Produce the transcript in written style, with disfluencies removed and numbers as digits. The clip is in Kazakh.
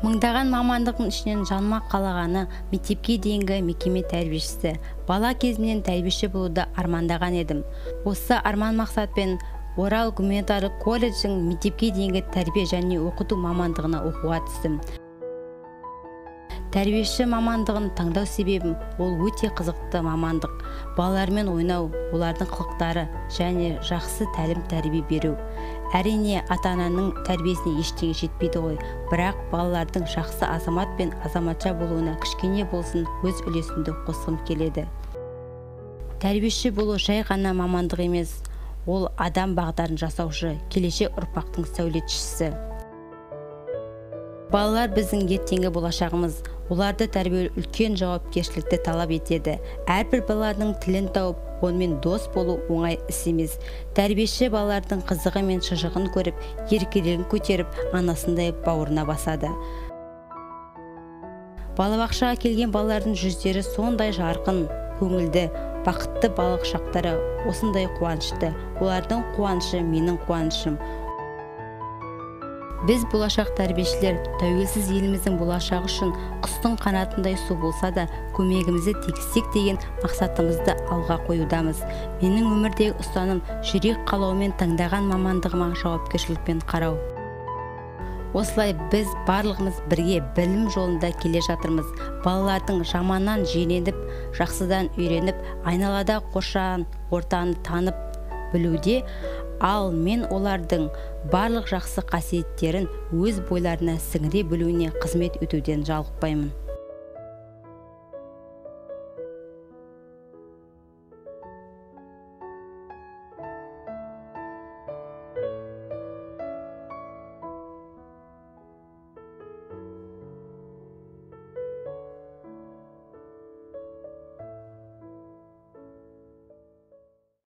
Мыңдаған мамандықтың ішінен жаныма қалағаны мектепке дейінгі мекеме тәрбиешісі. Бала кезімнен тәрбиеші болуды армандаған едім. Осы арман мақсатпен Орал гуманитарлық колледждің мектепке дейінгі тәрбие және оқыту мамандығына оқуға түстім. Тәрбиеші мамандығын таңдау себебім ол өте қызықты мамандық. Балалармен ойнау, олардың қылықтары және жақсы тәлім-тәрбие беру. Әрине, ата-ананың тәрбиесіне ештеңе жетпейді ғой, бірақ балалардың жақсы азамат пен азаматша болуына кішкене болсын өз үлесімді қосқым келеді. Тәрбиеші болу жай ғана мамандық емес, ол адам бағдарын жасаушы, келешек ұрпақтың сәулетшісі. Балалар біздің ертеңгі болашағымыз. Оларды тәрбиелеу үлкен жауапкершілікті талап етеді. Әрбір баланың тілін тауып, онымен дос болу оңай іс емес. Тәрбиеші балалардың қызығы мен шыжығын көріп, еркелігін көтеріп, анасындай бауырына басады. Балабақшаға келген балалардың жүздері сондай жарқын, көңілді, бақытты балық шақтары осындай қуанышты. Олардың қуанышы менің қуанышым. Біз болашақ тәрбиешілер тәуелсіз еліміздің болашағы үшін құстың қанатындай су болса да көмегімізді тигізсек деген мақсатымызды алға қоюдамыз. Менің өмірдегі ұстаным жүрек қалауымен таңдаған мамандығыма жауапкершілікпен қарау. Осылай біз барлығымыз бірге білім жолында келе жатырмыз. Балалардың жаманнан жиреніп, жақсыдан үйреніп, айналада қоршаған ортаны танып білуде, ал мен олардың барлық жақсы қасиеттерін өз бойларына сіңіре білуіне қызмет етуден жалықпаймын.